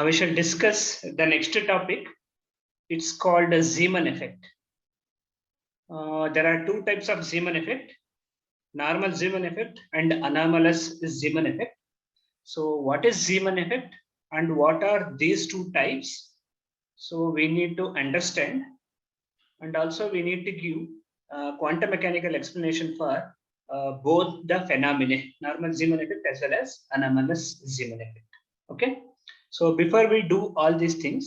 We shall discuss the next topic. It's called a Zeeman effect. There are two types of Zeeman effect: normal Zeeman effect and anomalous Zeeman effect. So, what is Zeeman effect and what are these two types? So, we need to understand, and also we need to give quantum mechanical explanation for both the phenomena, normal Zeeman effect as well as anomalous Zeeman effect. Okay. So before we do all these things,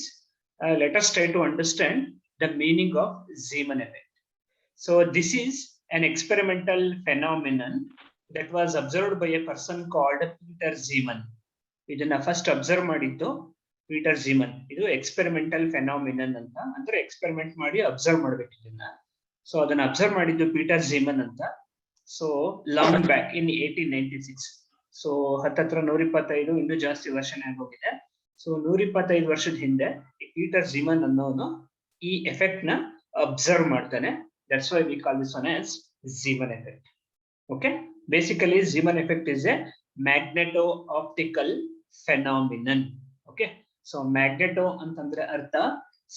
let us try to understand the meaning of Zeeman effect. So this is an experimental phenomenon that was observed by a person called Peter Zeeman. ಇದನ್ನ first observe ಮಾಡಿದ್ದು Peter ಝೀಮನ್. ಇದು experimental phenomenon ಅಂತ, ಅಂದ್ರೆ experiment ಮಾಡಿ observe ಮಾಡ್ಬೇಕು ಇದನ್ನ. So ಅದನ್ನ observe ಮಾಡಿದ್ದು ಪೀಟರ್ ಝೀಮನ್ ಅಂತ. So long back in 1896. So ಹತ್ತತ್ರ 125 ಇನ್ನೂ ಜಾಸ್ತಿ ವರ್ಷನೇ ಆಗೋಗಿದೆ. ಸೊ 125 ವರ್ಷದ ಹಿಂದೆ ಪೀಟರ್ ಝೀಮನ್ ಅನ್ನೋನು ಈ ಎಫೆಕ್ಟ್ ನ ಅಬ್ಸರ್ವ್ ಮಾಡ್ತಾನೆ. That's why we call this one as ಝೀಮನ್ effect. Okay, basically ಝೀಮನ್ effect is A magneto optical phenomenon. Okay, so magneto ಅಂತಂದ್ರೆ ಅರ್ಥ.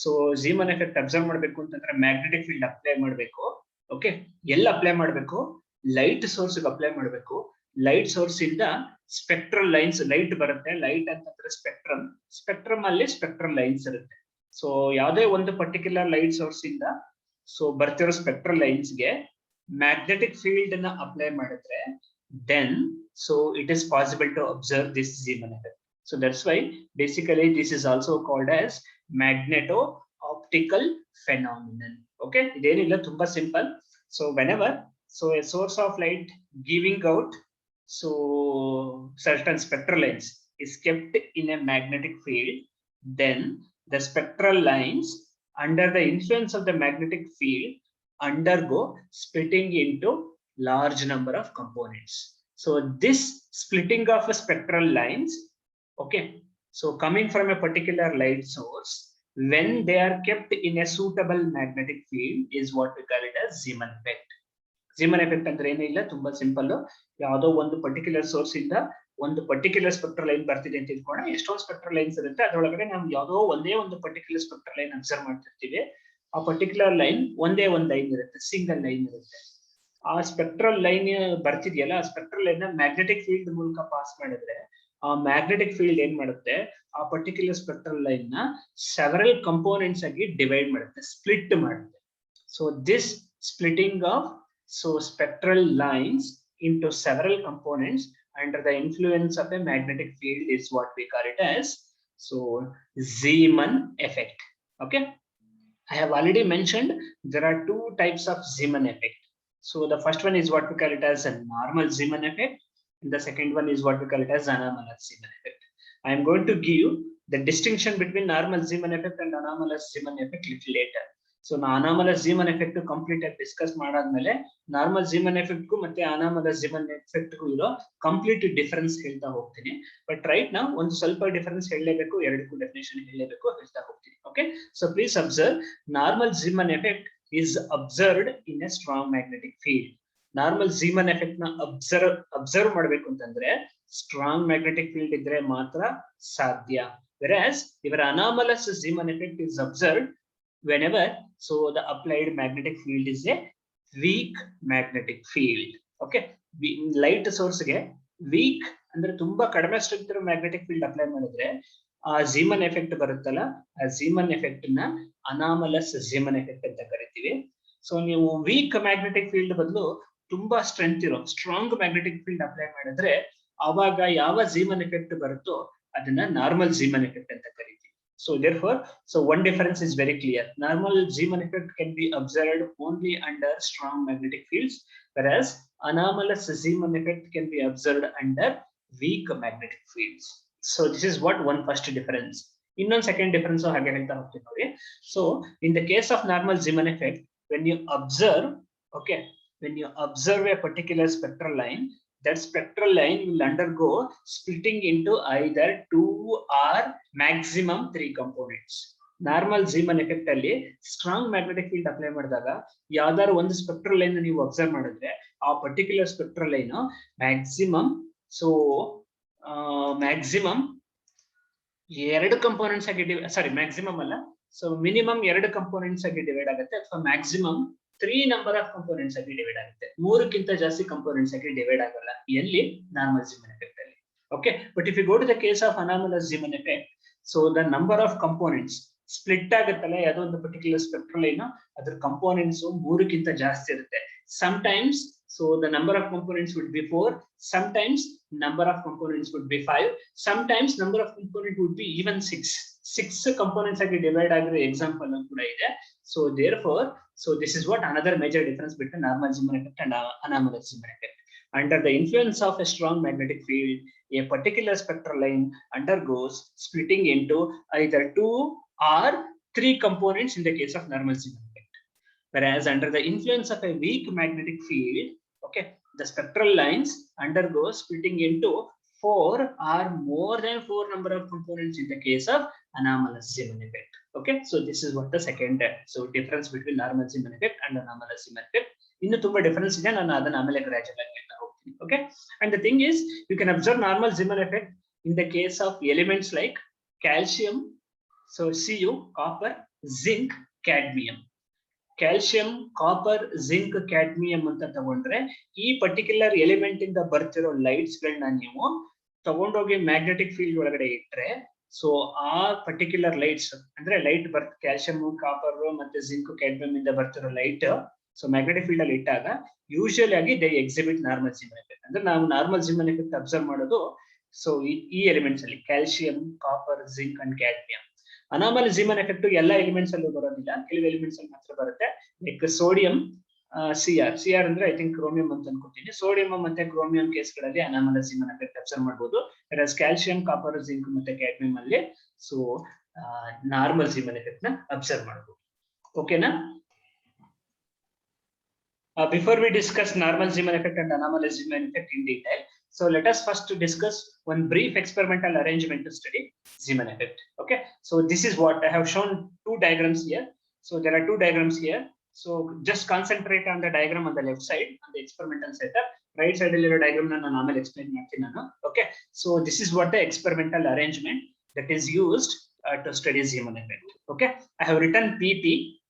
ಸೊ ಝೀಮನ್ ಎಫೆಕ್ಟ್ ಅಬ್ಸರ್ವ್ ಮಾಡ್ಬೇಕು ಅಂತಂದ್ರೆ ಮ್ಯಾಗ್ನೆಟಿಕ್ ಫೀಲ್ಡ್ ಅಪ್ಲೈ ಮಾಡ್ಬೇಕು. ಓಕೆ, ಎಲ್ಲಿ ಅಪ್ಲೈ ಮಾಡ್ಬೇಕು? ಲೈಟ್ ಸೋರ್ಸ್ ಅಪ್ಲೈ ಮಾಡ್ಬೇಕು. Light source ಇಂದ spectral lines, light ಬರುತ್ತೆ. ಲೈಟ್ ಅಂತಂದ್ರೆ ಸ್ಪೆಕ್ಟ್ರಮ್, ಸ್ಪೆಕ್ಟ್ರಮ್ ಅಲ್ಲಿ ಸ್ಪೆಕ್ಟ್ರಲ್ ಲೈನ್ಸ್ ಇರುತ್ತೆ. ಸೊ ಯಾವುದೇ ಒಂದು ಪರ್ಟಿಕ್ಯುಲರ್ ಲೈಟ್ ಸೋರ್ಸ್ ಇಂದ ಸೊ ಬರ್ತಿರೋ ಸ್ಪೆಕ್ಟ್ರಲ್ ಲೈನ್ಸ್ ಗೆ ಮ್ಯಾಗ್ನೆಟಿಕ್ ಫೀಲ್ಡ್ ನ ಅಪ್ಲೈ ಮಾಡಿದ್ರೆ then so it is possible to observe this Zeeman effect. So that's why basically this is also called as magneto optical phenomenon. Okay, idenilla tumba simple. So whenever a source of light giving out so certain spectral lines is kept in a magnetic field, then the spectral lines under the influence of the magnetic field undergo splitting into large number of components. So this splitting of spectral lines, okay, so coming from a particular light source, when they are kept in a suitable magnetic field, is what we call it as Zeeman effect. Zeeman effect ಅಂದ್ರೆ ಏನಿಲ್ಲ, ತುಂಬಾ simple. ಯಾವುದೋ ಒಂದು particular source ಇಂದ ಒಂದು particular spectral line ಬರ್ತಿದೆ ಅಂತ ಇಟ್ಕೊಳ್ಳೋಣ. ಎಷ್ಟೊಂದು ಸ್ಪೆಕ್ಟ್ರಲ್ ಲೈನ್ಸ್ ಇರುತ್ತೆ, ಅದರೊಳಗಡೆ ನಾವು ಯಾವುದೋ ಒಂದೇ ಒಂದು ಪರ್ಟಿಕ್ಯುಲರ್ ಸ್ಪೆಕ್ಟ್ರಲ್ ಲೈನ್ ಅಬ್ಸರ್ವ್ ಮಾಡ್ತಿರ್ತೀವಿ. ಆ ಪರ್ಟಿಕ್ಯುಲರ್ ಲೈನ್ ಒಂದೇ ಒಂದು ಲೈನ್ ಇರುತ್ತೆ, ಸಿಂಗಲ್ ಲೈನ್ ಇರುತ್ತೆ. ಆ ಸ್ಪೆಕ್ಟ್ರಲ್ ಲೈನ್ ಬರ್ತಿದೆಯಲ್ಲ, ಆ ಸ್ಪೆಕ್ಟ್ರಲ್ ಲೈನ್ ನ ಮ್ಯಾಗ್ನೆಟಿಕ್ ಫೀಲ್ಡ್ ಮೂಲಕ ಪಾಸ್ ಮಾಡಿದ್ರೆ ಆ ಮ್ಯಾಗ್ನೆಟಿಕ್ ಫೀಲ್ಡ್ ಏನ್ ಮಾಡುತ್ತೆ, ಆ ಪರ್ಟಿಕ್ಯುಲರ್ ಸ್ಪೆಕ್ಟ್ರಲ್ ಲೈನ್ ನ ಸೆವರಲ್ ಕಂಪೋನೆಂಟ್ಸ್ ಆಗಿ ಡಿವೈಡ್ ಮಾಡುತ್ತೆ, ಸ್ಪ್ಲಿಟ್ ಮಾಡುತ್ತೆ. So this splitting of spectral lines into several components under the influence of a magnetic field is what we call it as Zeeman effect. Okay, I have already mentioned there are two types of Zeeman effect. So the first one is what we call it as a normal Zeeman effect, and the second one is what we call it as anomalous Zeeman effect. I am going to give the distinction between normal Zeeman effect and anomalous Zeeman effect little later. So anomalous Zeeman effect complete discuss ಮಾಡಾದ್ಮೇಲೆ normal Zeeman effect ಗೂ ಮತ್ತೆ anomalous Zeeman effect ಗೂ ಇರೋ complete difference ಹೇಳ್ತಾ ಹೋಗ್ತೀನಿ. But right ನಾವು ಒಂದು ಸ್ವಲ್ಪ ಡಿಫರೆನ್ಸ್ ಹೇಳಲೇಬೇಕು, ಎರಡಕ್ಕೂ ಡೆಫಿನೇಷನ್ ಹೇಳಲೇಬೇಕು, ಹೇಳ್ತಾ ಹೋಗ್ತೀನಿ. Okay, so please observe, normal Zeeman effect is observed in a strong magnetic field. Normal Zeeman effect ನ ಅಬ್ಸರ್ವ್ ಮಾಡಬೇಕು ಅಂತಂದ್ರೆ ಸ್ಟ್ರಾಂಗ್ ಮ್ಯಾಗ್ನೆಟಿಕ್ ಫೀಲ್ಡ್ ಇದ್ರೆ ಮಾತ್ರ ಸಾಧ್ಯ. Whereas your anomalous Zeeman effect is observed whenever the applied magnetic field is a weak magnetic field. Okay, light source ಗೆ weak ಅಂದ್ರೆ ತುಂಬಾ ಕಡಿಮೆ ಸ್ಟ್ರೆಂತ್ ಇರೋ ಮ್ಯಾಗ್ನೆಟಿಕ್ ಫೀಲ್ಡ್ ಅಪ್ಲೈ ಮಾಡಿದ್ರೆ ಆ Zeeman effect ಬರುತ್ತಲ್ಲ, ಆ Zeeman effect ನ anomalous Zeeman effect ಅಂತ ಕರಿತೀವಿ. ಸೊ ನೀವು ವೀಕ್ ಮ್ಯಾಗ್ನೆಟಿಕ್ ಫೀಲ್ಡ್ ಬದಲು ತುಂಬಾ ಸ್ಟ್ರೆಂತ್ ಇರೋ ಸ್ಟ್ರಾಂಗ್ ಮ್ಯಾಗ್ನೆಟಿಕ್ ಫೀಲ್ಡ್ ಅಪ್ಲೈ ಮಾಡಿದ್ರೆ ಅವಾಗ ಯಾವ Zeeman effect ಬರುತ್ತೋ ಅದನ್ನ ನಾರ್ಮಲ್ Zeeman effect ಅಂತ ಕರಿತೀವಿ. So therefore, one difference is very clear. Normal Zeeman effect can be observed only under strong magnetic fields, whereas anomalous Zeeman effect can be observed under weak magnetic fields. So this is what one first difference. Innone second difference hage helta hogtini ನೋಡಿ. So in the case of normal Zeeman effect, when you observe, okay, when you observe a particular spectral line, that spectral line will undergo splitting into either 2 or maximum 3 components. Normal Zeeman effect ಅಲ್ಲಿ strong magnetic field apply ಮಾಡಿದಾಗ ಯಾವ್ದಾದ್ರು ಒಂದು spectral line ನೀವು observe ಮಾಡಿದ್ರೆ ಆ particular spectral line maximum ಎರಡು components ಆಗಿ sorry maximum ಅಲ್ಲ, ಸೊ ಮಿನಿಮಮ್ ಎರಡು ಕಂಪೋನೆಂಟ್ಸ್ ಆಗಿ ಡಿವೈಡ್ ಆಗುತ್ತೆ, ಅಥವಾ ಮ್ಯಾಕ್ಸಿಮಮ್ 3 ನಂಬರ್ ಆಫ್ ಕಂಪೋನೆಂಟ್ಸ್ ಆಗಿ ಡಿವೈಡ್ ಆಗುತ್ತೆ. ಮೂರಕ್ಕಿಂತ ಜಾಸ್ತಿ ಕಂಪೋನೆಂಟ್ಸ್ ಆಗಿ ಡಿವೈಡ್ ಆಗಲ್ಲ ಎಲ್ಲಿ, ನಾರ್ಮಲ್ ಝೀಮನ್ ಎಫೆಕ್ಟ್ ಅಲ್ಲಿ. Okay, but if you go to the case of anomalous Zeeman effect, so the number of components split ಆಗುತ್ತಲ್ಲ ಯಾವುದೋ ಒಂದು ಪರ್ಟಿಕ್ಯುಲರ್ ಸ್ಪೆಕ್ಟ್ರಲ್ ಲೈನ್, ಅದ್ರ ಕಂಪೋನೆಂಟ್ಸ್ ಮೂರಕ್ಕಿಂತ ಜಾಸ್ತಿ ಇರುತ್ತೆ. Sometimes so the number of components would be 4, sometimes number of components would be 5, sometimes number of component would be even 6 components agi divide agire example kuda ide. So therefore, so this is what another major difference between normal Zeeman effect and anomalous Zeeman effect. Under the influence of a strong magnetic field, a particular spectral line undergoes splitting into either 2 or 3 components in the case of normal Zeeman effect. Whereas under the influence of a weak magnetic field, okay, the spectral lines undergo splitting into 4 or more than 4 number of components in the case of anomalous Zeeman effect. Okay, so this is what the second so difference between normal Zeeman effect and anomalous Zeeman effect. Innu tumba difference ide, nanu adana amele gradually ಹೇಳ್ತಾ ಹೋಗ್ತೀನಿ. Okay, and the thing is, you can observe normal Zeeman effect in the case of elements like calcium, so Cu, copper, zinc, cadmium. Calcium, copper, zinc, cadmium ಅಂತ ತಗೊಂಡ್ರೆ ಈ particular element ಇಂದ ಬರ್ತಿರೋ lights ಗಳನ್ನ ನೀವು ತಗೊಂಡೋಗಿ ಮ್ಯಾಗ್ನೆಟಿಕ್ ಫೀಲ್ಡ್ ಒಳಗಡೆ ಇಟ್ರೆ, ಸೊ ಆ ಪರ್ಟಿಕ್ಯುಲರ್ ಲೈಟ್ಸ್ ಅಂದ್ರೆ ಲೈಟ್ ಕ್ಯಾಲ್ಸಿಯಂ, ಕಾಪರ್ ಮತ್ತೆ ಜಿಂಕ್, ಕ್ಯಾಡ್ಮಿಯಂ ಇಂದ ಬರ್ತಿರೋ ಲೈಟ್ ಸೊ ಮ್ಯಾಗ್ನೆಟಿಕ್ ಫೀಲ್ಡ್ ಅಲ್ಲಿ ಇಟ್ಟಾಗ ಯೂಶುವಲಿ ಆಗಿ they exhibit normal Zeeman effect. ಅಂದ್ರೆ ನಾವು ನಾರ್ಮಲ್ Zeeman effect ಅಬ್ಸರ್ವ್ ಮಾಡೋದು ಸೊ ಈ ಎಲಿಮೆಂಟ್ಸ್ ಅಲ್ಲಿ calcium, copper, zinc and cadmium. Anomalous Zeeman effect ಎಲ್ಲ ಎಲಿಮೆಂಟ್ಸ್ ಅಲ್ಲೂ ಬರೋದಿಲ್ಲ, ಕೆಲವು ಎಲಿಮೆಂಟ್ಸ್ ಅಲ್ಲಿ ಮಾತ್ರ ಬರುತ್ತೆ. ಲೈಕ್ ಸೋಡಿಯಂ, ಸಿಆರ್ ಅಂದ್ರೆ ಐ ಥಿಂಕ್ ಕ್ರೋಮಿಯಂ ಅಂತ ಅನ್ಕೋತೀನಿ. ಸೋಡಿಯಂ ಮತ್ತೆ ಕ್ರೋಮಿಯಂ ಕೇಸ್ಗಳಲ್ಲಿ ಅನಾಮಲ್ Zeeman effect ಅಬ್ಸರ್ವ್ ಮಾಡಬಹುದು. ಕ್ಯಾಲ್ಸಿಯಂ, ಕಾಪರ್, ಜಿಂಕ್ ಮತ್ತೆ ಕ್ಯಾಡ್ಮಿಯಂ ಅಲ್ಲಿ ಸೊ ನಾರ್ಮಲ್ Zeeman effect ನ ಅಬ್ಸರ್ವ್ ಮಾಡಬಹುದು. ಓಕೆನಾ? Before we discuss normal Zeeman effect and anomalous Zeeman effect in detail, so let us first discuss one brief experimental arrangement to study Zeeman effect. Okay, so this is what I have shown two diagrams here. So there are two diagrams here. So just concentrate on the diagram on the left side, on the experimental setup. Right side aliro diagram na nanu explain martini nanu. Okay, so this is what the experimental arrangement that is used to study Zeeman effect. Okay, I have written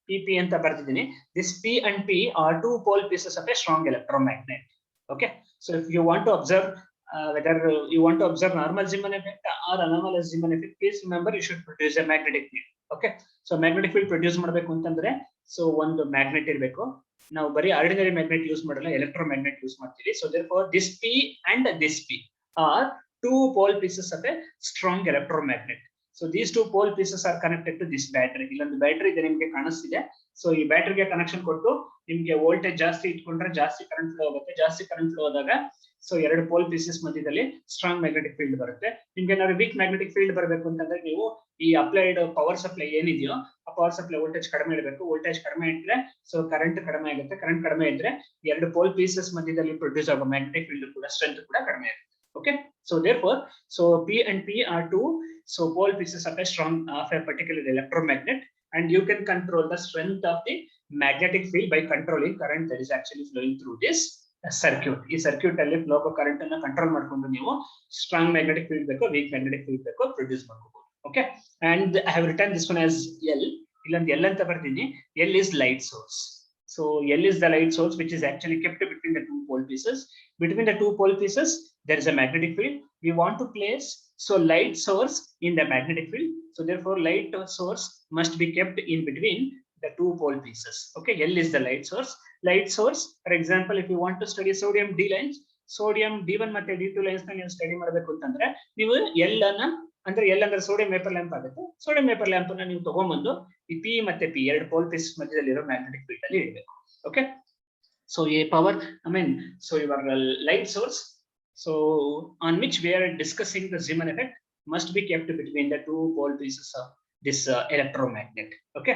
PP ಅಂತ ಬರ್ತಿದ್ದೀನಿ. This P and P are two pole pieces of a strong electromagnet. Okay, so if you want to observe whether you want to observe normal Zeeman effect or anomalous Zeeman effect, please remember you should produce a magnetic field. Okay, so magnetic field produce ಮಾಡಬೇಕು ಅಂತಂದ್ರೆ so ಒಂದು magnet ಇರಬೇಕು. ನಾವು ಬರೀ ordinary magnet use ಮಾಡಲ್ಲ, electromagnet use ಮಾಡ್ತೀವಿ. So therefore this P and this P are two pole pieces of a strong electromagnet. So these two pole pieces are connected to this battery. ಇಲ್ಲೊಂದು battery ಇದೆ ನಿಮಗೆ ಕಾಣಿಸ್ತಿದೆ. So ಈ ಬ್ಯಾಟರಿಗೆ connection ಕೊಟ್ಟು ನಿಮಗೆ voltage ಜಾಸ್ತಿ ಇಟ್ಕೊಂಡ್ರೆ ಜಾಸ್ತಿ ಕರೆಂಟ್ ಫ್ಲೋ ಆಗುತ್ತೆ. ಜಾಸ್ತಿ ಕರೆಂಟ್ ಫ್ಲೋ ಆದಾಗ ಸೊ ಎರಡು ಪೋಲ್ ಪೀಸಸ್ ಮಧ್ಯದಲ್ಲಿ ಸ್ಟ್ರಾಂಗ್ ಮ್ಯಾಗ್ನೆಟಿಕ್ ಫೀಲ್ಡ್ ಬರುತ್ತೆ. ನಿಮ್ಗೆ ಏನಾದ್ರು ವೀಕ್ ಮ್ಯಾಗ್ನೆಟಿಕ್ ಫೀಲ್ಡ್ ಬರಬೇಕು ಅಂತಂದ್ರೆ ನೀವು ಈ ಅಪ್ಲೈಡ್ ಪವರ್ ಸಪ್ಲೈ ಏನಿದೆಯೋ ಆ ಪವರ್ ಸಪ್ಲೈ ವೋಲ್ಟೇಜ್ ಕಡಿಮೆ ಇಡಬೇಕು. ವೋಲ್ಟೇಜ್ ಕಡಿಮೆ ಇಟ್ಟರೆ ಸೊ ಕರೆಂಟ್ ಕಡಿಮೆ ಆಗುತ್ತೆ. ಕರೆಂಟ್ ಕಡಿಮೆ ಇದ್ರೆ ಎರಡು ಪೋಲ್ ಪೀಸಸ್ ಮಧ್ಯದಲ್ಲಿ ಪ್ರೊಡ್ಯೂಸ್ ಆಗೋ ಮ್ಯಾಗ್ನೆಟಿಕ್ ಫೀಲ್ಡ್ ಕೂಡ ಸ್ಟ್ರೆಂತ್ ಕೂಡ ಕಡಿಮೆ ಇರುತ್ತೆ. Okay, so therefore, so P and P are two so pole pieces of a strong of a particular electromagnet, and you can control the strength of the magnetic field by controlling current that is actually flowing through this circuit. ಈ circuit ಅಲ್ಲಿ flow ಆಗೋ current ಅನ್ನ control ಮಾಡ್ಕೊಂಡು ನೀವು strong magnetic field ಬೇಕೋ weak magnetic field ಬೇಕೋ produce ಮಾಡ್ಕೋಬಹುದು. Okay, and I have written this one as L. ಇಲ್ಲೊಂದು L ಅಂತ ಬರ್ತೀನಿ. L is light source. So L is the light source which is actually kept between the two pole pieces. Between the two pole pieces there is a magnetic field. We want to place so light source in the magnetic field. So therefore light source must be kept in between the two pole pieces. Okay, L is the light source. Light source, for example, if you want to study sodium D lines, sodium D1 ಮತ್ತೆ D2 lines ನ ನೀವು study ಮಾಡಬೇಕು ಅಂತಂದ್ರೆ ನೀವು L ಅನ್ನ ಅಂದ್ರೆ L ಅಂದ್ರೆ sodium vapour lamp ಆಗುತ್ತೆ. ಸೋಡಿಯಂ ವೇಪರ್ ಲ್ಯಾಂಪ್ ಅನ್ನ ನೀವು ತಗೊಂಡ್ಬಂದು ಈ P ಮತ್ತೆ P ಎರಡು ಪೋಲ್ ಪೀಸ್ ಮಧ್ಯದಲ್ಲಿರೋ ಮ್ಯಾಗ್ನೆಟಿಕ್ ಫೀಲ್ಡ್ ಅಲ್ಲಿ ಇಡಬೇಕು. Okay, so a power so your light source so on which we are discussing the Zeeman effect must be kept between the two pole pieces of this electromagnet. Okay,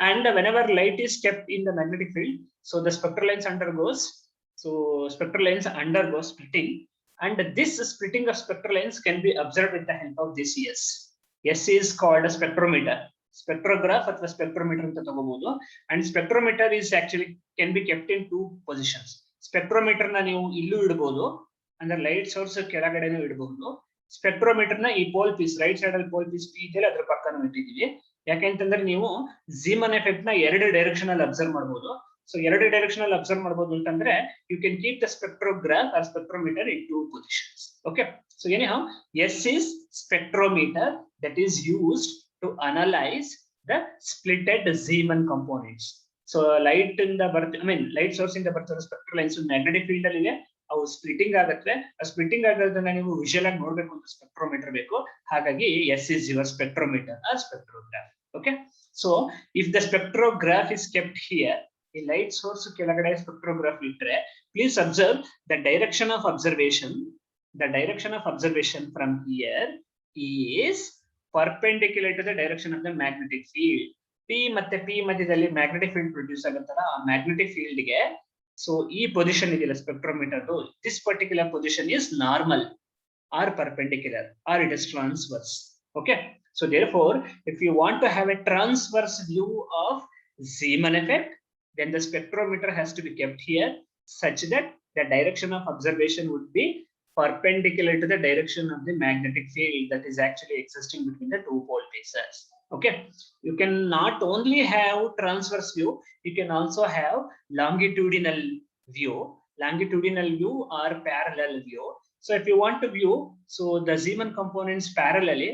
and whenever light is kept in the magnetic field, so the spectral lines undergoes splitting, and this splitting of spectral lines can be observed with the help of this S. S is called a spectrometer. Spectrograph ಅಥವಾ spectrometer ಅಂತ ತಗೋಬಹುದು. And spectrometer is actually can be kept in two positions. Spectrometer ನ ನೀವು ಇಲ್ಲೂ ಇಡಬಹುದು, ಅಂದ್ರೆ light source ಕೆಳಗಡೆನೂ ಇಡಬಹುದು. Spectrometer ನ ಈ ಪೋಲ್ ಪೀಸ್ ರೈಟ್ ಸೈಡ್ ಅಲ್ಲಿ ಪೋಲ್ ಪೀಸ್ ಪಿ ಇದೆಯಲ್ಲ ಅದ್ರ ಪಕ್ಕ ಇಟ್ಟಿದೀವಿ. ಯಾಕೆಂತಂದ್ರೆ ನೀವು ಝೀಮನ್ ಎಫೆಕ್ಟ್ ನ ಎರಡು ಡೈರೆಕ್ಷನ್ ಅಲ್ಲಿ ಅಬ್ಸರ್ವ್ ಮಾಡಬಹುದು. ಸೊ ಎರಡು ಡೈರೆಕ್ಷನ್ ಅಲ್ಲಿ ಅಬ್ಸರ್ವ್ ಮಾಡಬಹುದು ಅಂತಂದ್ರೆ you can keep the spectrograph or spectrometer in two positions. Okay, so anyhow S is spectrometer that is used to analyze the splitted Zeeman components. So light ಇಂದ light source ಇಂದ ಬರ್ತಿರೋ spectral lines magnetic field ಅಲ್ಲಿ ಇದೆ, ಅವು splitting ಆಗುತ್ತೆ. ಆ splitting ಆಗೋದನ್ನ ನೀವು ವಿಜುವಲ್ ಆಗಿ ನೋಡ್ಬೇಕು ಅಂತ ಸ್ಪೆಕ್ಟ್ರೋಮೀಟರ್ ಬೇಕು. ಹಾಗಾಗಿ S is your spectrometer or spectrograph. Okay, so if the spectrograph is kept here, ಈ ಲೈಟ್ ಸೋರ್ಸ್ ಕೆಳಗಡೆ ಸ್ಪೆಕ್ಟ್ರೋಗ್ರಾಫ್ ಇಟ್ಟರೆ, please observe the direction of observation. The direction of observation from here is perpendicular to the direction of the magnetic field. P ಮತ್ತೆ P ಮಧ್ಯದಲ್ಲಿ magnetic field produce ಆಗುತ್ತಲ್ಲ, ಆ magnetic field ಗೆ so ಈ position ಇದೆಯಲ್ಲ spectrometer, this particular position is normal or perpendicular or it is transverse. Okay, so therefore if you want to have a transverse view of Zeeman effect, then the spectrometer has to be kept here such that the direction of observation would be perpendicular to the direction of the magnetic field that is actually existing between the two pole pieces. Okay, you can not only have transverse view, you can also have longitudinal view or parallel view. So if you want to view so the Zeeman components parallelly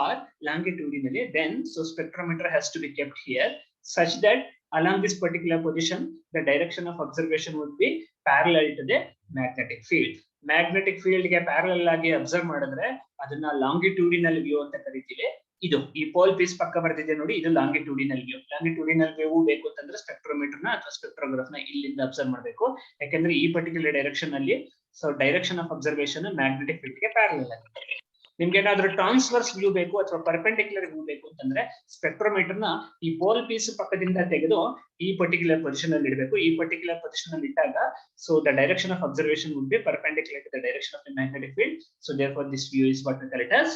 or longitudinally, then so spectrometer has to be kept here such that along this particular position the direction of observation would be parallel to the magnetic field. Magnetic field ಗೆ parallel ಆಗಿ observe ಮಾಡಿದ್ರೆ ಅದನ್ನ longitudinal view ಅಂತ ಕರಿತೀವಿ. ಇದು ಈ pole piece ಪಕ್ಕ ಬರ್ತಿದೆ ನೋಡಿ, ಇದು ಲಾಂಗಿಟ್ಯೂಡಿನಲ್ ವ್ಯೂ. ಲಾಂಗಿಟ್ಯೂಡಿನಲ್ ವ್ಯೂ ಬೇಕು ಅಂತಂದ್ರೆ ಸ್ಪೆಕ್ಟ್ರೋಮೀಟರ್ ನ ಅಥವಾ ಸ್ಪೆಕ್ಟ್ರೋಗ್ರಾಫ್ ನ ಇಲ್ಲಿಂದ ಅಬ್ಸರ್ವ್ ಮಾಡಬೇಕು. ಯಾಕಂದ್ರೆ ಈ ಪರ್ಟಿಕ್ಯುಲರ್ ಡೈರೆಕ್ಷನ್ ಅಲ್ಲಿ so direction of observation magnetic field ಗೆ ಪ್ಯಾರಲಲ್ ಆಗಿದೆ. ನಿಮ್ಗೆ ಏನಾದ್ರೂ ಟ್ರಾನ್ಸ್ವರ್ಸ್ ವ್ಯೂ ಬೇಕು ಅಥವಾ ಪರ್ಪೆಂಡಿಕ್ಯುಲರ್ ವ್ಯೂ ಬೇಕು ಅಂತಂದ್ರೆ ಸ್ಪೆಕ್ಟ್ರೋಮೀಟರ್ ನ ಈ ಪೋಲ್ ಪೀಸ್ ಪಕ್ಕದಿಂದ ತೆಗೆದು ಈ ಪರ್ಟಿಕ್ಯುಲರ್ ಪೊಸಿಷನ್ ಅಲ್ಲಿ ಇಡಬೇಕು. ಈ ಪರ್ಟಿಕ್ಯುಲರ್ ಪೊಸಿಷನ್ ಅಲ್ಲಿ ಇಟ್ಟಾಗ so the direction of observation would be perpendicular to the direction of the magnetic field. So therefore this view is what we call it as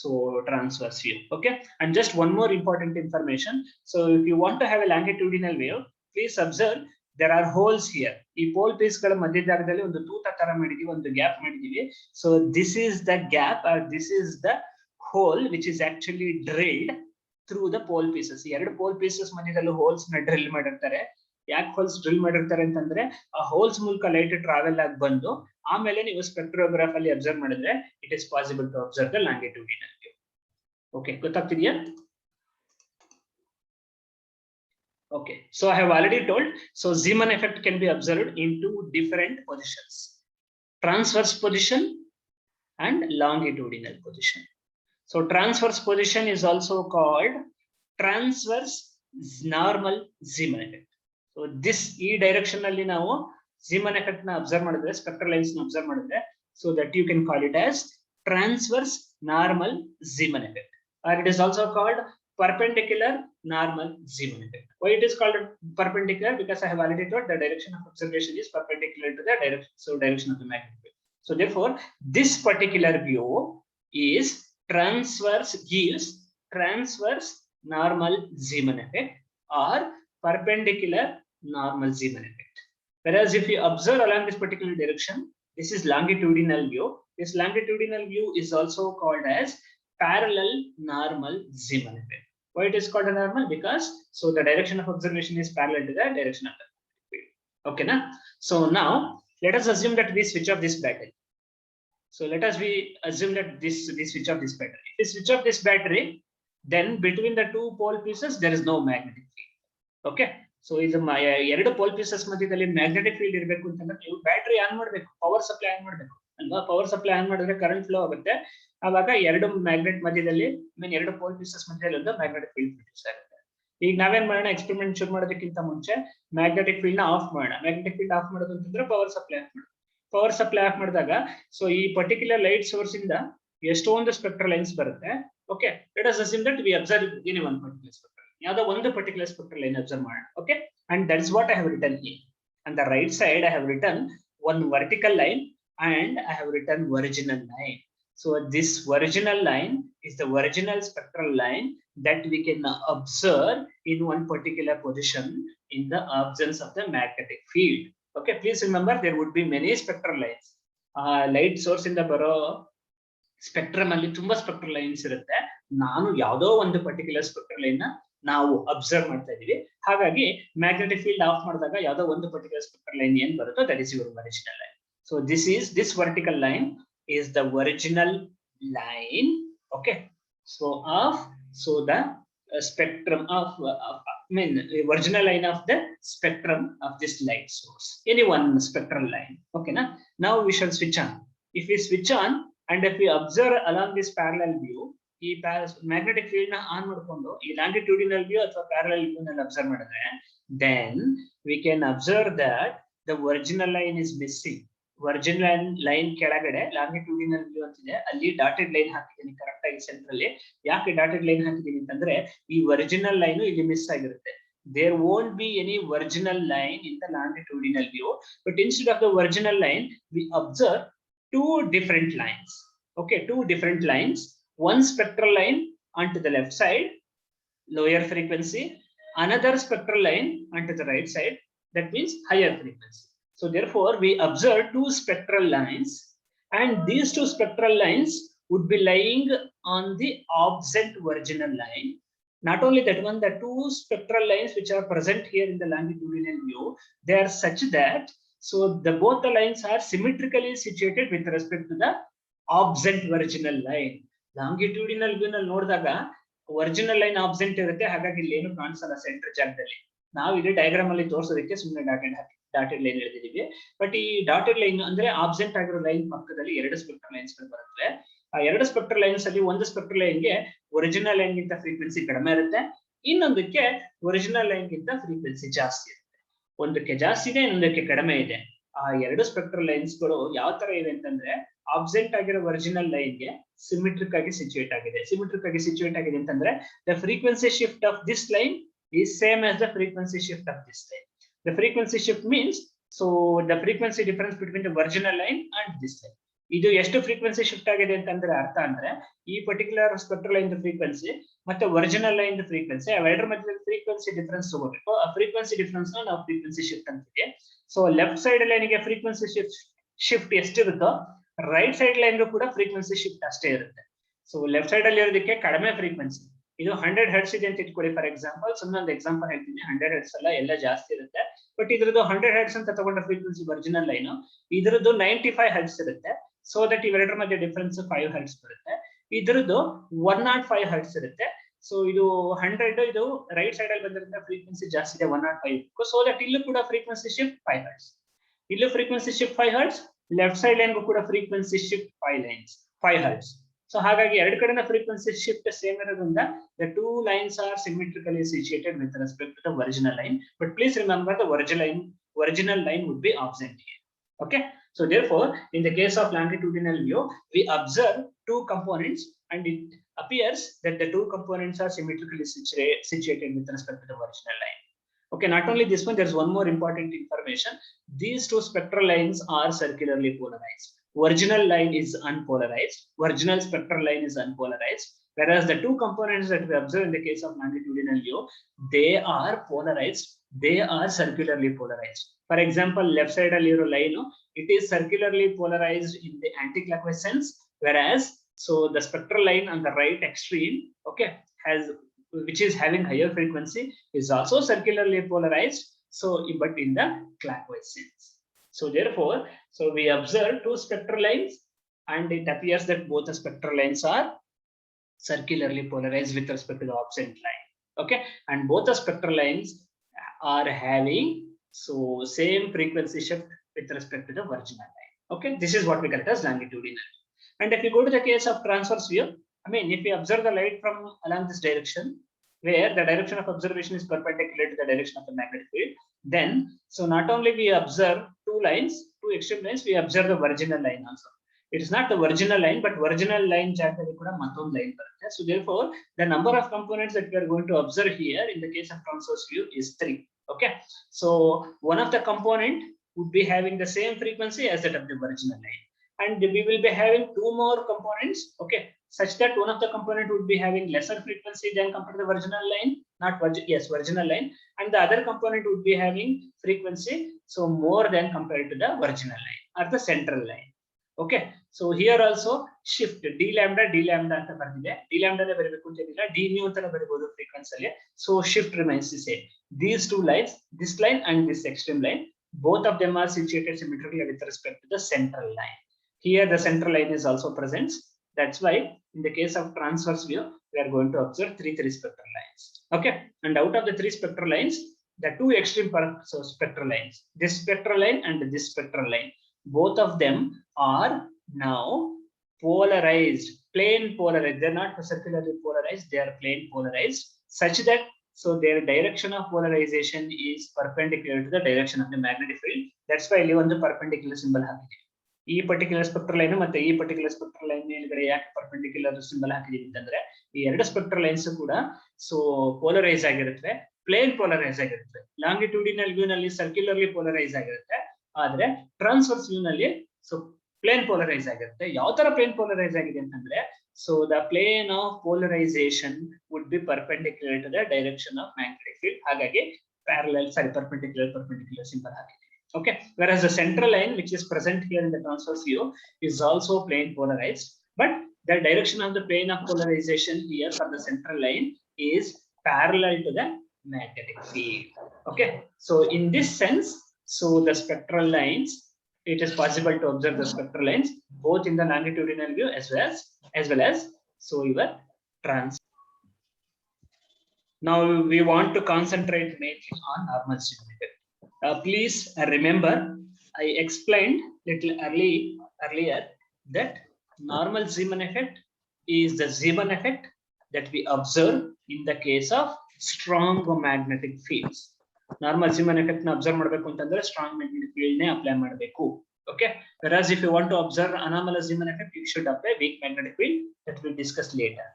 so transverse view. Okay, and just one more important information. So if you want to have a longitudinal view, please observe there are holes here. ಈ pole piece ಗಳ ಮಧ್ಯಭಾಗದಲ್ಲಿ ಒಂದು ತೂತ ತರ ಮಾಡಿದೀವಿ, ಒಂದು gap ಮಾಡಿದೀವಿ. So this is the gap or this is the hole which is actually drilled through the pole pieces. ಎರಡು ಪೋಲ್ ಪೀಸಸ್ ಮಧ್ಯದಲ್ಲಿ ಹೋಲ್ಸ್ ನ ಡ್ರಿಲ್ ಮಾಡಿರ್ತಾರೆ. ಯಾಕೆ ಹೋಲ್ಸ್ ಡ್ರಿಲ್ ಮಾಡಿರ್ತಾರೆ ಅಂತಂದ್ರೆ ಆ ಹೋಲ್ಸ್ ಮೂಲಕ ಲೈಟ್ ಟ್ರಾವೆಲ್ ಆಗಿ ಬಂದು ಆಮೇಲೆ ನೀವು ಸ್ಪೆಕ್ಟ್ರೋಗ್ರಾಫ್ ಅಲ್ಲಿ ಅಬ್ಸರ್ವ್ ಮಾಡಿದ್ರೆ it is possible to observe the longitudinal view. Okay, ಗೊತ್ತಾಗ್ತಿದೆಯಾ? Okay, so I have already told, so Zeeman effect can be observed in two different positions, transverse position and longitudinal position. So transverse position is also called transverse normal Zeeman effect. So this e direction alli ನಾವು Zeeman effect na observe ಮಾಡಿದ್ರೆ, spectral lines na observe ಮಾಡಿದ್ರೆ, so that you can call it as transverse normal Zeeman effect, or it is also called perpendicular normal Zeeman effect. Why it is called perpendicular? Because I have already told the direction of observation is perpendicular to the direction of the magnetic field. So therefore this particular view is gives transverse normal Zeeman effect or perpendicular normal Zeeman effect. Whereas if you observe along this particular direction, this is longitudinal view. This longitudinal view is also called as parallel normal Zeeman effect. Why it is called a normal? Because so the direction of observation is parallel to the direction of the field. Okay, na? So now let us assume that we switch off this battery. So let us assume that we switch off this battery. If we switch off this battery, then between the two pole pieces there is no magnetic field. Okay, so ಇದು ಎರಡು pole pieces ಮಧ್ಯದಲ್ಲಿ magnetic field ಇರಬೇಕು ಅಂತಂದ್ರೆ ನೀವು battery on ಮಾಡಬೇಕು, power supply on ಮಾಡಬೇಕು ಅಲ್ವಾ? Power supply on ಮಾಡಿದ್ರೆ ಕರೆಂಟ್ ಫ್ಲೋ ಆಗುತ್ತೆ. ಆವಾಗ ಎರಡು ಮ್ಯಾಗ್ನೆಟ್ ಮಧ್ಯದಲ್ಲಿ ಎರಡು ಪೋಲ್ ಪೀಸಸ್ ಮಧ್ಯದಲ್ಲಿ ಒಂದು ಮ್ಯಾಗ್ನೆಟಿಕ್ ಫೀಲ್ಡ್ ಪ್ರೊಡ್ಯೂಸ್ ಆಗುತ್ತೆ. ಈಗ ನಾವೇನ್ ಮಾಡೋಣ, ಎಕ್ಸ್ಪೆರಿಮೆಂಟ್ ಶುರು ಮಾಡೋದಕ್ಕಿಂತ ಮುಂಚೆ ಮ್ಯಾಗ್ನೆಟಿಕ್ ಫೀಲ್ಡ್ ನ ಆಫ್ ಮಾಡೋಣ. ಮ್ಯಾಗ್ನೆಟಿಕ್ ಫೀಲ್ಡ್ ಆಫ್ ಮಾಡೋದು ಅಂತಂದ್ರೆ ಪವರ್ ಸಪ್ಲೈ ಆಫ್ ಮಾಡೋದು. ಪವರ್ ಸಪ್ಲೈ ಆಫ್ ಮಾಡಿದಾಗ ಸೊ ಈ ಪರ್ಟಿಕ್ಯುಲರ್ ಲೈಟ್ ಸೋರ್ಸ್ ಇಂದ ಎಷ್ಟೊಂದು ಸ್ಪೆಕ್ಟ್ರಲ್ ಲೈನ್ಸ್ ಬರುತ್ತೆ. Okay, let us assume that we observe any one particular spectral, ಯಾವುದೋ ಒಂದು ಪರ್ಟಿಕ್ಯುಲರ್ ಸ್ಪೆಕ್ಟ್ರಲ್ ಲೈನ್ ಅಬ್ಸರ್ವ್ ಮಾಡೋಣ. Okay, and that is what I have written here. On the right side I have written one vertical line and I have written original line. So this original line is the original spectral line that we can observe in one particular position in the absence of the magnetic field. Okay, please remember there would be many spectral lines. Light source in the baro spectrum ಅಲ್ಲಿ ತುಂಬಾ spectral lines ಇರುತ್ತೆ. ನಾನು ಯಾವುದೋ ಒಂದು particular spectral line ನಾವು observe ಮಾಡ್ತಾ ಇದೀವಿ. ಹಾಗಾಗಿ ಮ್ಯಾಗ್ನೆಟಿಕ್ ಫೀಲ್ಡ್ ಆಫ್ ಮಾಡಿದಾಗ ಯಾವುದೋ ಒಂದು ಪರ್ಟಿಕ್ಯುಲರ್ ಸ್ಪೆಕ್ಟ್ರಲ್ ಲೈನ್ ಏನ್ ಬರುತ್ತೋ that is your original line. So this vertical line is the original line, okay, so the spectrum of original line of the spectrum of this light source, any one spectral line, okay na. Now we shall switch on. If we switch on and if we observe along this parallel view, ಈ magnetic field ನ on ಮಾಡಿಕೊಂಡು ಈ ಲ್ಯಾಂಗಿಟ್ಯೂಡಿನಲ್ view ಅಥವಾ parallel view ನಲ್ಲಿ observe ಮಾಡಿದ್ರೆ, then we can observe that the original line is missing. Original line ಕೆಳಗಡೆ longitudinal view ಅಂತಿದೆ, ಅಲ್ಲಿ ಡಾಟೆಡ್ ಲೈನ್ ಹಾಕಿದ್ದೀನಿ ಕರೆಕ್ಟ್ ಆಗಿ ಸೆಂಟ್ರಲ್ಲಿ. ಯಾಕೆ ಡಾಟೆಡ್ ಲೈನ್ ಹಾಕಿದ್ದೀನಿ ಅಂತಂದ್ರೆ ಈ ಒರಿಜಿನಲ್ ಲೈನ್ ಇಲ್ಲಿ ಮಿಸ್ ಆಗಿರುತ್ತೆ. There won't be any original line in the longitudinal view, but instead of the original line, we observe two different lines. Okay, two different lines. One spectral line onto the left side, lower frequency. Another spectral line onto the right side, that means higher frequency. So therefore, we observe two spectral lines, and these two spectral lines would be lying on the opposite original line. Not only that one, the two spectral lines which are present here in the longitudinal view, they are such that both the lines are symmetrically situated with respect to the opposite original line. Longitudinal view ನಲ್ಲಿ ನೋಡಿದಾಗ original line absent ಇರುತ್ತೆ, ಹಾಗಾಗಿ ಇಲ್ಲಿ ಏನು ಕಾಣಿಸಲ್ಲ centre ಜಾಗದಲ್ಲಿ. ನಾವು ಇಲ್ಲಿ ಡಯಾಗ್ರಾಮ್ ಅಲ್ಲಿ ತೋರಿಸೋದಕ್ಕೆ ಸುಮ್ಮನೆ ಡಾಟೆಡ್ ಲೈನ್ ಎಳೆದಿದ್ದೀವಿ. ಬಟ್ ಈ ಡಾಟೆಡ್ ಲೈನ್ ಅಂದ್ರೆ ಆಬ್ಸೆಂಟ್ ಆಗಿರೋ ಲೈನ್ ಪಕ್ಕದಲ್ಲಿ ಎರಡು ಸ್ಪೆಕ್ಟ್ರಲ್ ಲೈನ್ಸ್ ಗಳು ಬರುತ್ತೆ. ಆ ಎರಡು ಸ್ಪೆಕ್ಟ್ರಲ್ ಲೈನ್ಸ್ ಅಲ್ಲಿ ಒಂದು ಸ್ಪೆಕ್ಟ್ರಲ್ ಲೈನ್ ಗೆ ಒರಿಜಿನಲ್ ಲೈನ್ ಗಿಂತ ಫ್ರೀಕ್ವೆನ್ಸಿ ಕಡಿಮೆ ಇರುತ್ತೆ, ಇನ್ನೊಂದಕ್ಕೆ ಒರಿಜಿನಲ್ ಲೈನ್ ಗಿಂತ ಫ್ರೀಕ್ವೆನ್ಸಿ ಜಾಸ್ತಿ ಇರುತ್ತೆ. ಒಂದಕ್ಕೆ ಜಾಸ್ತಿ ಇದೆ, ಇನ್ನೊಂದಕ್ಕೆ ಕಡಿಮೆ ಇದೆ. ಆ ಎರಡು ಸ್ಪೆಕ್ಟ್ರಲ್ ಲೈನ್ಸ್ ಗಳು ಯಾವ ತರ ಇವೆ ಅಂತಂದ್ರೆ, ಆಬ್ಸೆಂಟ್ ಆಗಿರೋ ಒರಿಜಿನಲ್ ಲೈನ್ ಗೆ ಸಿಮಿಟ್ರಿಕ್ ಆಗಿ ಸಿಚುಯೇಟ್ ಆಗಿದೆ. ಸಿಮಿಟ್ರಿಕ್ ಆಗಿ ಸಿಚುಯೇಟ್ ಆಗಿದೆ ಅಂತಂದ್ರೆ the frequency shift of this line is same as the frequency shift of this line. The frequency shift means the frequency difference between the original line and this line. ಇದು ಎಷ್ಟು frequency shift ಆಗಿದೆ ಅಂತಂದ್ರೆ ಅರ್ಥ ಅಂದ್ರೆ ಈ particular spectral line frequency ಮತ್ತೆ original line frequency ಅವೆರಡರ ಮಧ್ಯದಲ್ಲಿ frequency difference ತಗೋಬೇಕು. ಆ ಫ್ರೀಕ್ವೆನ್ಸಿ ಡಿಫರೆನ್ಸ್ ನಾವು ಫ್ರೀಕ್ವೆನ್ಸಿ ಶಿಫ್ಟ್ ಅಂತೀವಿ. ಸೊ ಲೆಫ್ಟ್ ಸೈಡ್ ಲೈನ್ಗೆ ಫ್ರೀಕ್ವೆನ್ಸಿ ಶಿಫ್ಟ್ ಎಷ್ಟಿರುತ್ತೋ ರೈಟ್ ಸೈಡ್ ಲೈನ್ಗೂ ಕೂಡ ಫ್ರೀಕ್ವೆನ್ಸಿ ಶಿಫ್ಟ್ ಅಷ್ಟೇ ಇರುತ್ತೆ. ಸೊ ಲೆಫ್ಟ್ ಸೈಡ್ ಅಲ್ಲಿ ಇರೋದಕ್ಕೆ ಕಡಿಮೆ ಫ್ರೀಕ್ವೆನ್ಸಿ, ಇದು 100 ಹರ್ಟ್ಸ್ ಇದೆ ಅಂತ ಇಟ್ಕೊಳ್ಳಿ ಫಾರ್ ಎಕ್ಸಾಂಪಲ್. ಸುಮ್ಮನೆ ಒಂದು ಎಕ್ಸಾಂಪಲ್ ಹೇಳ್ತೀನಿ, 100 ಹರ್ಟ್ಸ್ ಅಲ್ಲ, ಎಲ್ಲ ಜಾಸ್ತಿ ಇರುತ್ತೆ. ಬಟ್ ಇದ್ರದ್ದು 100 ಹರ್ಟ್ಸ್ ಅಂತ ತಗೊಂಡ ಫ್ರೀಕ್ವೆನ್ಸಿ ಒರಿಜಿನಲ್ ಲೈನ್, ಇದ್ರದ್ದು 95 ಹರ್ಟ್ಸ್ ಇರುತ್ತೆ. ಸೊ ದಟ್ ಇವೆರಡರ ಮಧ್ಯೆ ಡಿಫರೆನ್ಸ್ 5 ಹರ್ಟ್ಸ್ ಬರುತ್ತೆ. ಇದ್ರದ್ದು 105 ಹರ್ಟ್ಸ್ ಇರುತ್ತೆ. ಸೊ ಇದು 100, ಇದು ರೈಟ್ ಸೈಡ್ ಅಲ್ಲಿ ಬಂದಿರುತ್ತೆ ಫ್ರೀಕ್ವೆನ್ಸಿ ಜಾಸ್ತಿ ಇದೆ 105. ಸೊ ದಟ್ ಇಲ್ಲೂ ಕೂಡ ಫ್ರೀಕ್ವೆನ್ಸಿ ಶಿಫ್ಟ್ 5 ಹರ್ಟ್ಸ್, ಇಲ್ಲೂ frequency shift 5 hertz, left side ಲೈನ್ಗೂ ಕೂಡ ಫ್ರೀಕ್ವೆನ್ಸಿ ಶಿಫ್ಟ್ 5 ಹರ್ಟ್ಸ್. ಸೊ ಹಾಗಾಗಿ ಎರಡು ಕಡೆನ ಫ್ರೀಕ್ವೆನ್ಸಿ ಶಿಫ್ಟ್ ಸೇಮ್ ಇರೋದ್ರಿಂದ the two lines are symmetrically situated with respect to the original line. But please remember the original line would be absent here. Okay. So therefore, in the case of longitudinal view, we observe two components, and it appears that the two components are symmetrically situated with respect to the original line. Okay. Not only this one, there is one more important information. These two spectral lines are circularly polarized. Original line is unpolarized. Original spectral line is unpolarized. Whereas the two components that we observe in the case of longitudinal view, they are polarized. They are circularly polarized. For example, left side alliro line, it is circularly polarized in the anticlockwise sense, whereas the spectral line on the right extreme, okay, which is having higher frequency, is also circularly polarized. So, but in the clockwise sense. So therefore, we observe two spectral lines, and it appears that both the spectral lines are circularly polarized with respect to the opposite line. Okay, and both the spectral lines are having same frequency shift with respect to the original line. Okay, this is what we call it as longitudinal. And if you go to the case of transverse view, I mean, if you observe the light from along this direction, where the direction of observation is perpendicular to the direction of the magnetic field, then not only we observe two extreme lines, we observe the original line also. It is not the original line, but original line ಜಾಗದಲ್ಲಿ ಕೂಡ ಮತ್ತೊಂದು line ಬರುತ್ತೆ. So therefore, the number of components that we are going to observe here in the case of transverse view is 3. Okay, so one of the component would be having the same frequency as that of the original line, and we will be having two more components, okay, such that one of the component would be having lesser frequency than compared to the original line, original line, and the other component would be having frequency more than compared to the original line or the central line. Okay, so here also shift d lambda ಅಂತ ಬರ್ತಿದೆ. d lambda ನೇ ಬರಬೇಕು ಅಂತ ಏನಿಲ್ಲ, d mu ಅಂತಾನೆ ಬರಬಹುದು frequency ಅಲ್ಲಿ. So shift remains the same. These two lines, this line and this extreme line, both of them are situated symmetrically with respect to the central line. Here the central line is also present. That's why in the case of transverse view, we are going to observe three spectral lines. Okay, and out of the three spectral lines, the two extreme spectral lines, this spectral line and this spectral line, both of them are now polarized, plane polarized. They're not circularly polarized, they are plane polarized, such that so their direction of polarization is perpendicular to the direction of the magnetic field. That's why ಇಲ್ಲಿ ಒಂದು perpendicular symbol ಹಾಕಿದೆ. ಈ particular spectral line ಮತ್ತೆ ಈ particular spectral line ಮೇಲ್ಗಡೆ ಯಾಕೆ perpendicular symbol ಹಾಕಿದೀವಿ ಅಂತಂದ್ರೆ, ಈ ಎರಡು ಸ್ಪೆಕ್ಟ್ರಲ್ ಲೈನ್ಸ್ ಕೂಡ ಸೊ ಪೋಲರೈಸ್ ಆಗಿರುತ್ತೆ, ಪ್ಲೇನ್ ಪೋಲರೈಸ್ ಆಗಿರುತ್ತೆ. ಲಾಂಗಿಟ್ಯೂಡಿನಲ್ ವ್ಯೂ ನಲ್ಲಿ ಸರ್ಕ್ಯುಲರ್ಲಿ ಪೋಲರೈಸ್ ಆಗಿರುತ್ತೆ, ಆದ್ರೆ ಟ್ರಾನ್ಸ್ವರ್ಸ್ ವ್ಯೂ ನಲ್ಲಿ ಸೊ ಪ್ಲೇನ್ ಪೋಲರೈಸ್ ಆಗಿರುತ್ತೆ. ಯಾವ ತರ ಪ್ಲೇನ್ ಪೋಲರೈಸ್ ಆಗಿದೆ ಅಂತಂದ್ರೆ, so the plane of polarisation would be perpendicular to the direction of magnetic field. ಹಾಗಾಗಿ perpendicular symbol ಹಾಕಿದೆ. Okay, whereas the central line which is present here in the transverse view is also plane polarized, but the direction of the plane of polarization here for the central line is parallel to the magnetic field. Okay, so in this sense, so the spectral lines, it is possible to observe the spectral lines both in the longitudinal view as well as so your trans. Now we want to concentrate mainly on normal symmetry. Please remember, I explained little earlier that normal Zeeman effect is the Zeeman effect that we observe in the case of strong magnetic fields. Normal Zeeman effect na observe ಮಾಡಬೇಕು ಅಂತಂದ್ರೆ strong magnetic field ನೇ apply ಮಾಡಬೇಕು. Okay, whereas if you want to observe anomalous Zeeman effect, you should apply weak magnetic field, that we'll discuss later.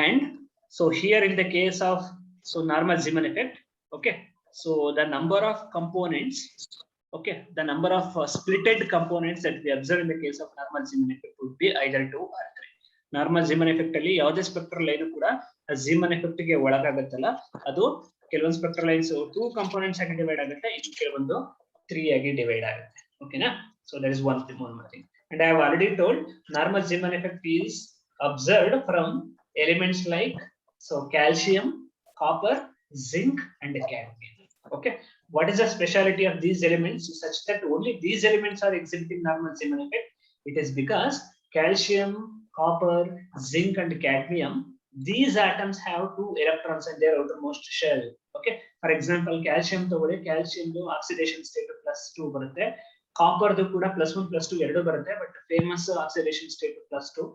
And so here in the case of so normal Zeeman effect, okay, so the number of components, okay, the number of splitted components that we observe in the case of normal Zeeman effect would be either 2 or 3. Normal Zeeman effect ಅಲ್ಲಿ ಯಾವುದೇ spectral line ಕೂಡ Zeeman effect ಗೆ ಒಳಗಾಗುತ್ತಲ್ಲ, ಅದು ಕೆಲವೊಂದು spectral lines 2 components ಆಗಿ divide ಆಗುತ್ತೆ, ಇನ್ನು ಕೆಲವೊಂದು 3 ಆಗಿ ಡಿವೈಡ್ ಆಗುತ್ತೆ. ಓಕೆನಾ? So that is one more thing. And I have already told normal Zeeman effect is observed from elements like so calcium, copper, zinc and cadmium. Okay, what is the speciality of these elements such that only these elements are exhibiting normal Zeeman effect? It is because calcium, copper, zinc and cadmium, these atoms have 2 electrons in their outermost shell. Okay, for example calcium ತಗೊಳ್ಳಿ, calcium ದು oxidation state +2 ಬರುತ್ತೆ, copper ದು ಕೂಡ +1 +2 ಎರಡು ಬರುತ್ತೆ, but famous oxidation state +2,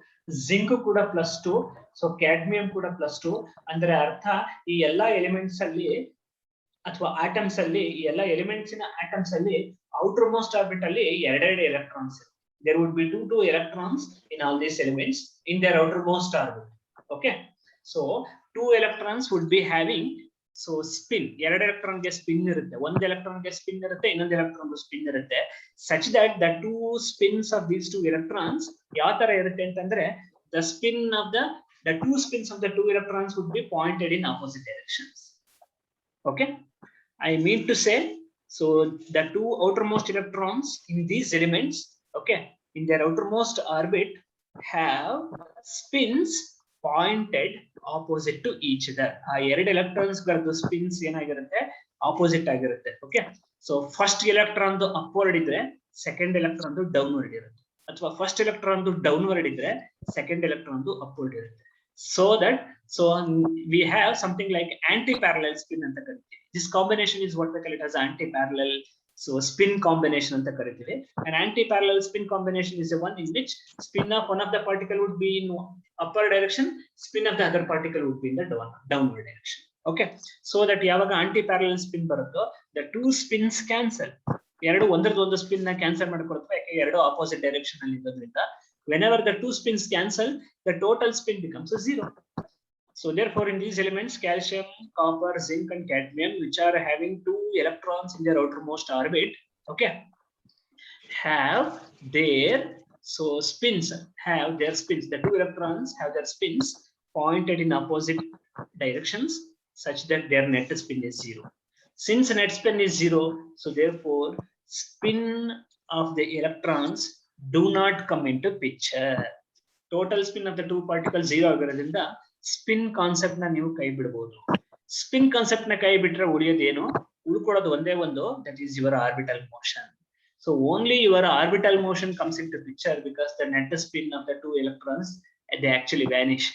zinc ಕೂಡ +2, so cadmium ಕೂಡ +2. ಅಂದ್ರೆ ಅರ್ಥ ಈ ಎಲ್ಲಾ ಎಲಿಮೆಂಟ್ಸ್ ಅಲ್ಲಿ ಅಥವಾ ಆಟಮ್ಸ್ ಅಲ್ಲಿ, ಈ ಎಲ್ಲಾ ಎಲಿಮೆಂಟ್ಸ್ ನ ಆಟಮ್ಸ್ ಅಲ್ಲಿ ಔಟರ್ ಮೋಸ್ಟ್ ಆರ್ಬಿಟ್ ಅಲ್ಲಿ ಎರಡೆರಡು electrons. there would be 2 electrons in all these elements in their outermost orbit. Okay, so 2 electrons would be having so spin, ಎರಡು ಎಲೆಕ್ಟ್ರಾನ್ ಗೆ ಸ್ಪಿನ್ ಇರುತ್ತೆ, ಒಂದು ಎಲೆಕ್ಟ್ರಾನ್ ಗೆ ಸ್ಪಿನ್ ಇರುತ್ತೆ, ಇನ್ನೊಂದು ಎಲೆಕ್ಟ್ರಾನ್ ಗೆ ಸ್ಪಿನ್ ಇರುತ್ತೆ, such that the 2 spins of these 2 electrons ಯಾವ ತರ ಇರುತ್ತೆ ಅಂತಂದ್ರೆ, the spin of the 2 spins of the 2 electrons would be pointed in opposite directions. Okay, I mean to say, so the 2 outermost electrons in these elements, okay, in their outermost orbit have spins pointed opposite to each other. ಆ ಎರಡು electrons ಗಳದ್ದು spins ಏನಾಗಿರುತ್ತೆ, opposite ಆಗಿರುತ್ತೆ. Okay, so first electron ದು upward ಇದ್ರೆ second electron ದು downward ಇರುತ್ತೆ, ಅಥವಾ first electron ದು ಡೌನ್ವರ್ಡ್ ಇದ್ರೆ ಸೆಕೆಂಡ್ ಎಲೆಕ್ಟ್ರಾನ್ ದು ಅಪ್ವರ್ಡ್ ಇರುತ್ತೆ. So that so we have something like anti-parallel spin anta karithive. This combination is what we call it as anti-parallel so spin combination anta karithive. An anti-parallel spin combination is the one in which spin of one of the particle would be in upper direction, spin of the other particle would be in the downward direction. Okay, so that yavaga anti-parallel spin barutto, the 2 spins cancel. ಎರಡು ಒಂದರದ್ದು ಒಂದು spin ನ cancel ಮಾಡಿಕೊಡುತ್ತೆ, ಯಾಕೆ ಎರಡು opposite direction ಅಲ್ಲಿ ಇರೋದ್ರಿಂದ. Whenever the 2 spins cancel, the total spin becomes a 0. So therefore in these elements, calcium, copper, zinc and cadmium, which are having 2 electrons in their outermost orbit, okay, have their so spins, have their spins, the 2 electrons have their spins pointed in opposite directions such that their net spin is 0. Since net spin is 0, so therefore spin of the electrons do not come into picture. Total spin of the two particles 0 ಆಗಿರೋದ್ರಿಂದ spin concept ನ ನೀವು ಕೈ ಬಿಡಬಹುದು. Spin concept ನ ಕೈ ಬಿಟ್ರೆ ಉಳಿಯೋದೇನು, ಉಳ್ಕೊಳ್ಳೋದು ಒಂದೇ ಒಂದು, that is your orbital motion. So only your orbital motion comes into picture because the net spin of the two electrons, they actually vanish.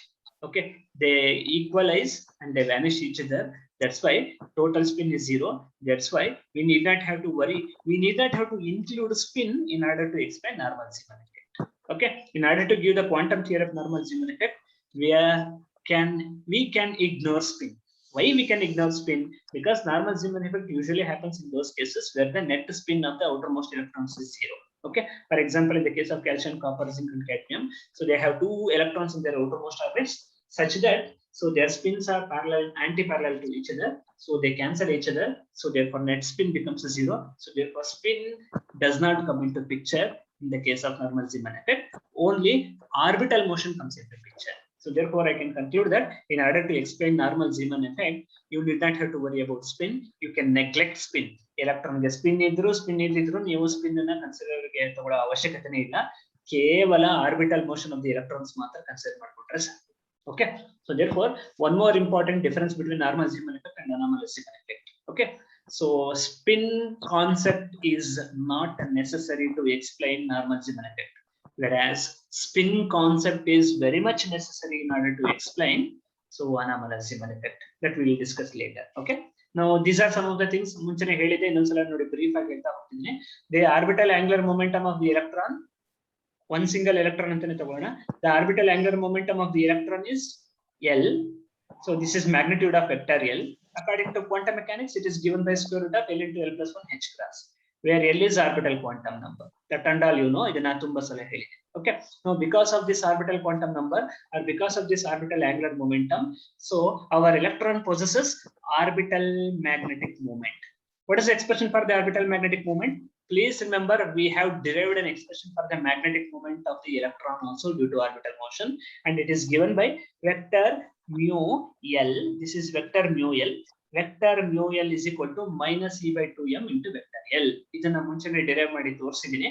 Okay, they equalize and they vanish each other. That's why total spin is 0. That's why we need not have to worry. We need not have to include spin in order to explain normal Zeeman effect. Okay, in order to give the quantum theory of normal Zeeman effect, we can ignore spin. Why we can ignore spin? Because normal Zeeman effect usually happens in those cases where the net spin of the outermost electrons is 0. Okay, for example, in the case of calcium, copper, zinc, and cadmium, so they have 2 electrons in their outermost orbits, such that so their spins are parallel, anti-parallel to each other, so they cancel each other. So therefore, net spin becomes 0. So therefore, spin does not come into picture in the case of normal Zeeman effect. Only orbital motion comes into picture. So therefore, I can conclude that in order to explain normal Zeeman effect, you need not have to worry about spin. You can neglect spin. Electron ಗೆ spin ಇದ್ದಿದ್ರು ನೀವು spin ಅನ್ನ consider ಗೆ ತಗೊಳ್ಳೋ ಅವಶ್ಯಕತೆನೇ ಇಲ್ಲ. ಕೇವಲ orbital motion of the electrons ಮಾತ್ರ consider ಮಾಡ್ಕೊಂಡ್ರೆ ಸಾಕು. Okay, so therefore one more important difference between normal Zeeman effect and anomalous Zeeman effect. Okay, so spin concept is not necessary to explain normal Zeeman effect, whereas spin concept is very much necessary in order to explain so anomalous Zeeman effect, that we will discuss later. Okay, now these are some of the things ಮುಂಚೆನೇ ಹೇಳಿದೆ, ಇನ್ನೊಂದ್ಸಲ ನೋಡಿ brief ಆಗಿ ಹೇಳ್ತಾ ಹೋಗ್ತೀನಿ. The orbital angular momentum of the electron, one single electron ಅಂತಾನೆ ತಗೊಳ್ಳೋಣ. The orbital angular momentum of the electron is L. So this is magnitude of vector L. According to quantum mechanics, it is given by square root of L into L plus 1 h cross, where L is orbital quantum number. That and all you know, ಇದನ್ನ ತುಂಬಾ ಸಲ ಹೇಳಿದೆ. Okay, now because of this orbital quantum number or because of this orbital angular momentum, so our electron possesses orbital magnetic moment. What is the expression for the orbital magnetic moment? Please remember, we have derived an expression for the magnetic moment of the electron also due to orbital motion, and it is given by vector mu L. This is vector mu L. Vector mu L is equal to minus E by 2m into vector L. ಇದನ್ನ ಮುಂಚೆನೇ derive ಮಾಡಿ ತೋರಿಸಿದ್ದೀನಿ,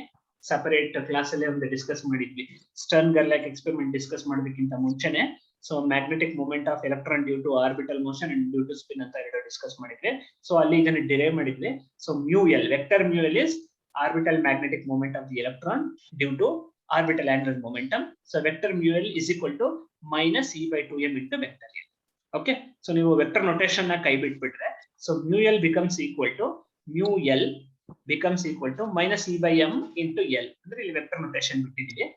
separate class ಅಲ್ಲಿ ಒಂದು discuss ಮಾಡಿದ್ವಿ. Stern ಗರ್ಲಾಕ್ experiment discuss ಮಾಡೋದಕ್ಕಿಂತ ಮುಂಚೆನೆ so magnetic moment of electron due to orbital motion and due to spin ಅಂತ ಎರಡು ಡಿಸ್ಕಸ್ ಮಾಡಿದ್ವಿ. ಸೊ ಅಲ್ಲಿ ಇದನ್ನ ಡಿರೈವ್ ಮಾಡಿದ್ವಿ. So mu L, vector mu L is orbital magnetic moment of the electron due to orbital angular momentum. So vector mu L is equal to minus E by 2m into vector L. Okay, so ನೀವು vector notation ನ ಕೈ ಬಿಟ್ಬಿಟ್ರೆ, so mu L becomes equal to minus E by m into L. ಅಂದ್ರೆ ಇಲ್ಲಿ vector notation ಬಿಟ್ಟಿದ್ದೀವಿ.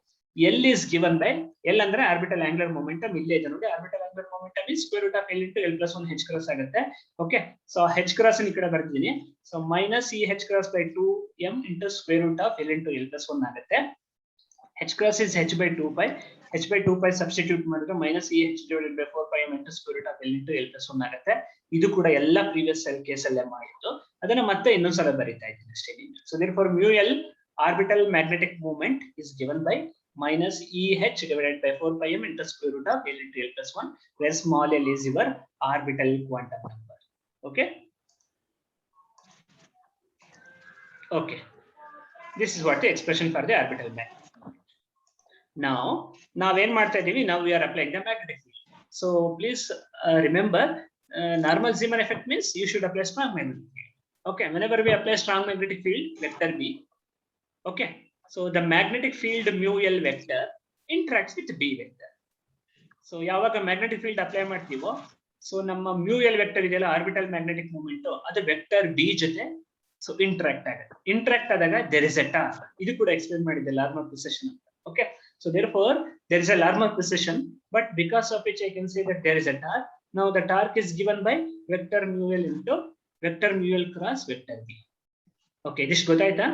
L is given by, L ಅಂದ್ರೆ orbital angular momentum, ಇಲ್ಲೇ ಇದೆ ನೋಡಿ, orbital angular momentum is square root of L into L plus 1 h cross ಆಗುತ್ತೆ. Okay, so h cross ಈ ಕಡೆ ಬರ್ತಿದ್ದೀನಿ. So minus E h cross by 2m into square root of L into L plus 1 ಆಗುತ್ತೆ. h cross is h by 2 pi. h by 2 pi substitute ಮಾಡಿದ್ರೆ minus E h divided by 4 pi m into square root of L into L plus 1 ಆಗುತ್ತೆ. ಇದು ಕೂಡ ಎಲ್ಲ previous case ಅಲ್ಲೇ ಮಾಡಿತ್ತು, ಅದನ್ನ ಮತ್ತೆ ಇನ್ನೊಂದ್ಸಲ ಬರೀತಾ ಇದ್ದೀನಿ ಅಷ್ಟೇ. So therefore mu L orbital magnetic moment is given by minus EH divided by 4 pi m into square root of L into L plus 1, where small l is your orbital quantum number. Okay. Okay. This is what the expression for the orbital magnetic moment. Now we are applying the magnetic field. So please remember, normal Zeeman effect means you should apply strong magnetic field. Okay. Whenever we apply strong magnetic field, vector B. Okay. So the magnetic field mu L vector interacts with B vector. So ಯಾವಾಗ magnetic field apply ಮಾಡ್ತೀವೋ, so ನಮ್ಮ mu L vector ಇದೆಯಲ್ಲ orbital magnetic moment, ಅದು vector B ಜೊತೆ so interact ಆಗುತ್ತೆ. Interact ಆದಾಗ there is a torque. ಇದು ಕೂಡ ಎಕ್ಸ್ಪ್ಲೇನ್ ಮಾಡಿದ್ದೆ, Larmor precession ಅಂತ. Okay, so therefore there is a Larmor precession, but because of which I can say that there is a torque. Now the torque is given by vector mu L into vector mu L cross vector B. Okay, this ಗೊತ್ತಾಯ್ತಾ?